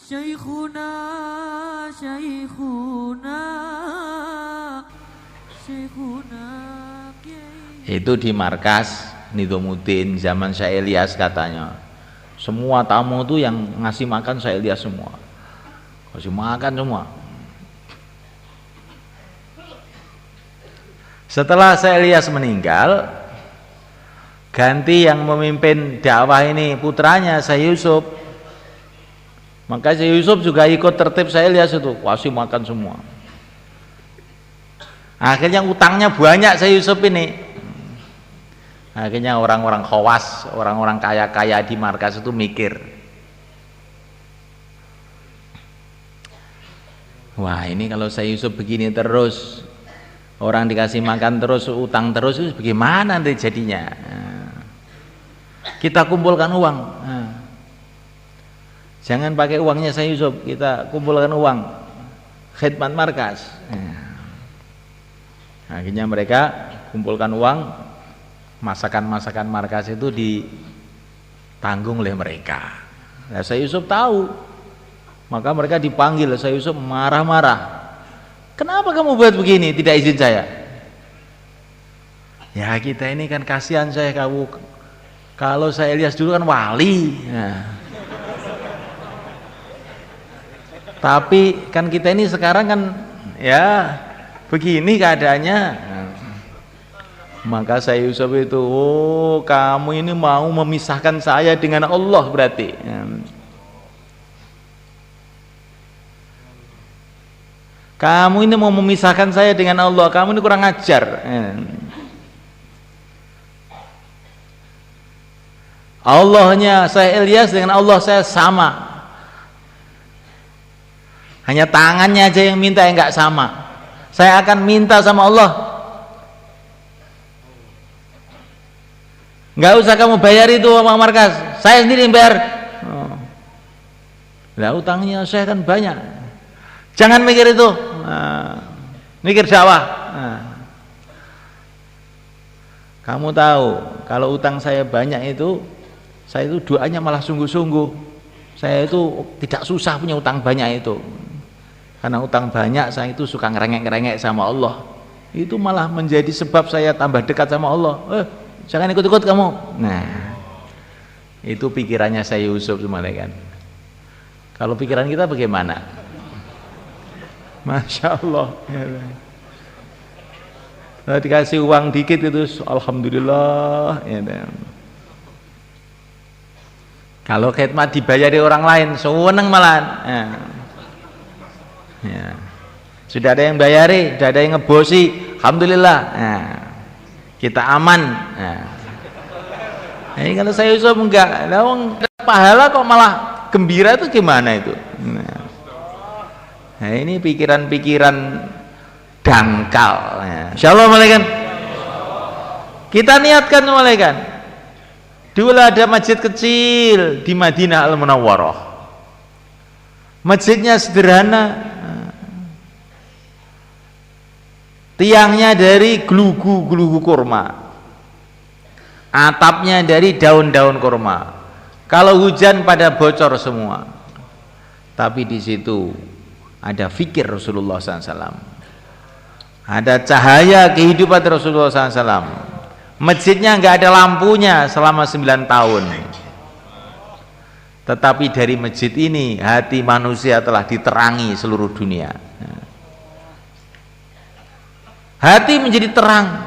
Syekhuna, Syekhuna, Syekhuna. Itu di markas Nizamuddin zaman Syekh Ilyas katanya. Semua tamu tuh yang ngasih makan Syekh Ilyas semua. Kasih makan semua. Setelah Syekh Ilyas meninggal, ganti yang memimpin dakwah ini putranya Syekh Yusuf. Maka Syekh Yusuf juga ikut tertib Syekh Ilyas itu, kasih makan semua. Akhirnya utangnya banyak Syekh Yusuf ini. Akhirnya orang-orang khawas, orang-orang kaya-kaya di markas itu mikir, wah ini kalau Syekh Yusuf begini terus, orang dikasih makan terus, utang terus, itu bagaimana nanti jadinya? Kita kumpulkan uang. Jangan pakai uangnya Syekh Yusuf, kita kumpulkan uang khidmat markas. Akhirnya mereka kumpulkan uang, masakan-masakan markas itu ditanggung oleh mereka. Nah, Syekh Yusuf tahu, maka mereka dipanggil. Syekh Yusuf marah-marah. Kenapa kamu buat begini? Tidak izin saya. Ya kita ini kan kasihan saya kamu. Kalau Syekh Ilyas dulu kan wali. Nah. Tapi kan kita ini sekarang kan ya begini keadaannya. Maka Syekh Yusuf itu, oh kamu ini mau memisahkan saya dengan Allah berarti. Kamu ini mau memisahkan saya dengan Allah, kamu ini kurang ajar. Allahnya Syekh Ilyas dengan Allah saya sama. Hanya tangannya aja yang minta yang nggak sama. Saya akan minta sama Allah. Nggak usah kamu bayar itu uang markas, saya sendiri yang bayar. Lah utangnya saya kan banyak. Jangan mikir itu, mikir dakwah. Kamu tahu kalau utang saya banyak itu, saya itu doanya malah sungguh-sungguh. Saya itu tidak susah punya utang banyak itu. Karena utang banyak saya itu suka ngerengek-ngerengek sama Allah. Itu malah menjadi sebab saya tambah dekat sama Allah. Jangan ikut-ikut kamu. Nah, itu pikirannya Syekh Yusuf kan. Kalau pikiran kita bagaimana? Masya Allah. Nah, dikasih uang dikit itu, alhamdulillah. Kalau khidmat dibayari orang lain, seneng malah. Ya. Sudah ada yang bayari, sudah ada yang ngebosi, alhamdulillah. Kita aman. Ini kalau Syekh Yusuf enggak, pahala kok malah gembira, itu gimana itu? Nah, ini pikiran-pikiran dangkal. Insyaallah malaikat. Kita niatkan malaikat. Dulu ada masjid kecil di Madinah Al-Munawwarah. Masjidnya sederhana. Tiangnya dari gelugu kurma, atapnya dari daun-daun kurma. Kalau hujan pada bocor semua. Tapi di situ ada fikir Rasulullah SAW, ada cahaya kehidupan Rasulullah SAW. Masjidnya nggak ada lampunya selama 9 tahun. Tetapi dari masjid ini hati manusia telah diterangi seluruh dunia. Hati menjadi terang,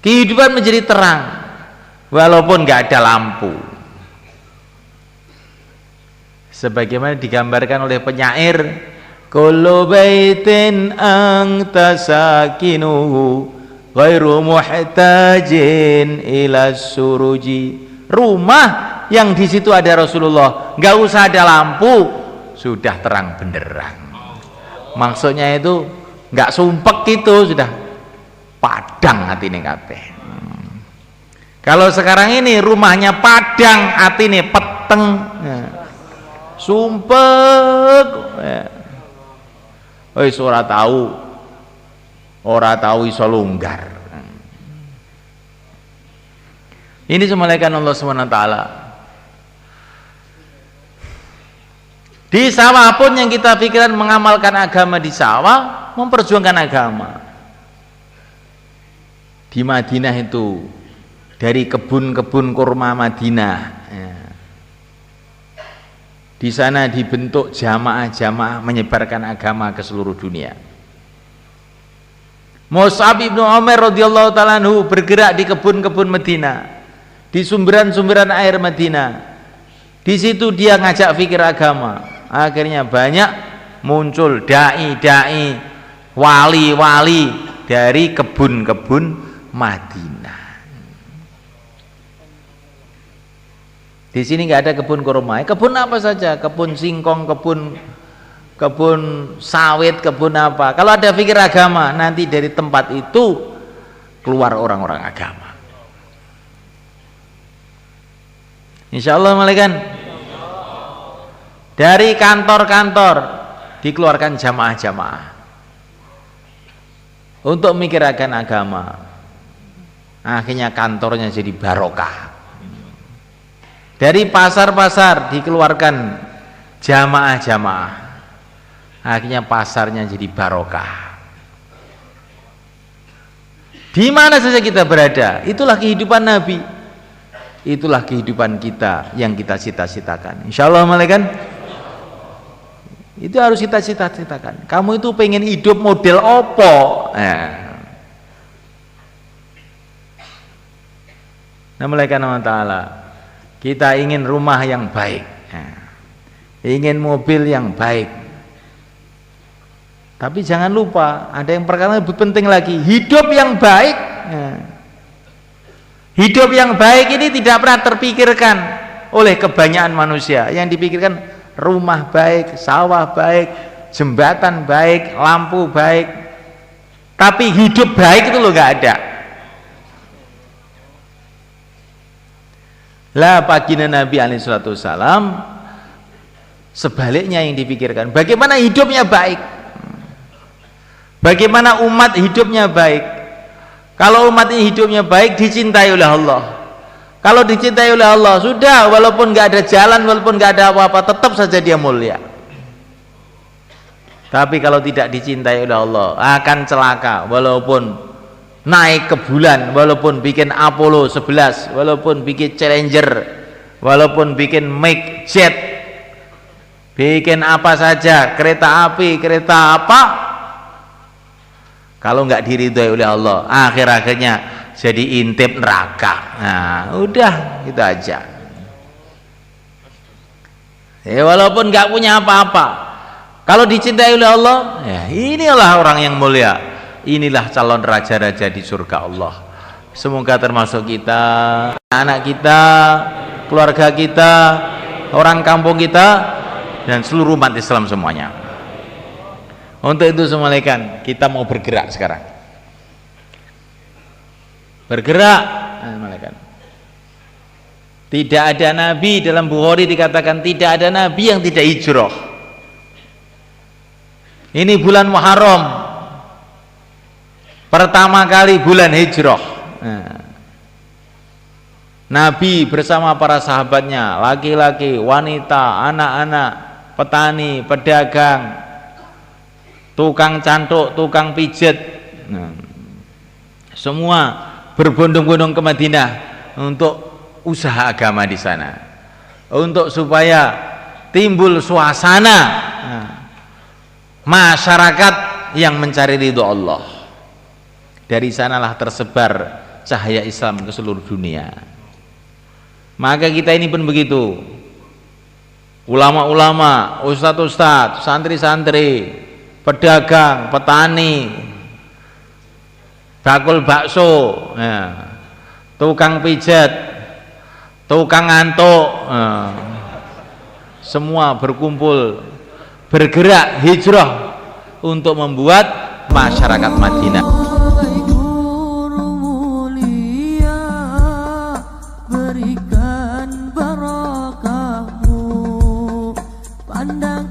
kehidupan menjadi terang, walaupun nggak ada lampu. Sebagaimana digambarkan oleh penyair, kullu baitin anta sakinuhu ghairu muhtajin ila suruji. Rumah yang di situ ada Rasulullah, nggak usah ada lampu, sudah terang benderang. Maksudnya itu nggak sumpek gitu, sudah padang hati ini kabeh. Kalau sekarang ini rumahnya padang, hati ini peteng, sumpek. Ora tahu iso longgar. Ini semalakan Allah SWT. Di sawah pun yang kita pikiran mengamalkan agama di sawah, memperjuangkan agama. Di Madinah itu, dari kebun-kebun kurma Madinah, ya. Di sana dibentuk jamaah-jamaah menyebarkan agama ke seluruh dunia. Mus'ab ibnu Umair radhiyallahu ta'ala anhu bergerak di kebun-kebun Madinah, di sumberan-sumberan air Madinah. Di situ dia ngajak fikir agama. Akhirnya banyak muncul dai-dai, wali-wali dari kebun-kebun Madinah. Di sini nggak ada kebun kurma, kebun apa saja, kebun singkong, kebun sawit, kebun apa. Kalau ada fikir agama, nanti dari tempat itu keluar orang-orang agama. Insya Allah malaikat. Dari kantor-kantor dikeluarkan jamaah-jamaah untuk memikirkan agama. Akhirnya kantornya jadi barokah. Dari pasar-pasar dikeluarkan jamaah-jamaah. Akhirnya pasarnya jadi barokah. Di mana saja kita berada, itulah kehidupan Nabi. Itulah kehidupan kita yang kita cita-citakan. Insya Allah malaikat. Itu harus kita cita-citakan. Kamu itu pengen hidup model opo? Nah, malaikat Allah Ta'ala, kita ingin rumah yang baik, ingin mobil yang baik. Tapi jangan lupa, ada yang perkara lebih penting lagi, hidup yang baik. Hidup yang baik ini tidak pernah terpikirkan oleh kebanyakan manusia. Yang dipikirkan rumah baik, sawah baik, jembatan baik, lampu baik, tapi hidup baik itu loh gak ada. Lah baginda Nabi SAW sebaliknya yang dipikirkan, bagaimana hidupnya baik, bagaimana umat hidupnya baik. Kalau umat ini hidupnya baik, dicintai oleh Allah. Kalau dicintai oleh Allah, sudah, walaupun nggak ada jalan, walaupun nggak ada apa-apa, tetap saja dia mulia. Tapi kalau tidak dicintai oleh Allah, akan celaka, walaupun naik ke bulan, walaupun bikin Apollo 11, walaupun bikin Challenger, walaupun bikin Make Jet, bikin apa saja, kereta api, kereta apa, kalau nggak diridhoi oleh Allah, akhir-akhirnya jadi intip neraka. Nah, udah gitu aja. Ya, walaupun nggak punya apa-apa, kalau dicintai oleh Allah, ya inilah orang yang mulia. Inilah calon raja-raja di surga Allah. Semoga termasuk kita, anak kita, keluarga kita, orang kampung kita, dan seluruh umat Islam semuanya. Untuk itu semua kita mau bergerak sekarang. Bergerak, malaikat. Tidak ada nabi, dalam Bukhari dikatakan tidak ada nabi yang tidak hijrah. Ini bulan Muharram, pertama kali bulan hijrah. Nabi bersama para sahabatnya, laki-laki, wanita, anak-anak, petani, pedagang, tukang cantuk, tukang pijet, semua berbondong-bondong ke Madinah untuk usaha agama di sana, untuk supaya timbul suasana masyarakat yang mencari ridho Allah. Dari sanalah tersebar cahaya Islam ke seluruh dunia. Maka kita ini pun begitu, ulama-ulama, ustadz-ustadz, santri-santri, pedagang, petani, bakul bakso, tukang pijat, tukang ngantuk, semua berkumpul, bergerak hijrah untuk membuat masyarakat Madinah. Berikan barakahmu, pandang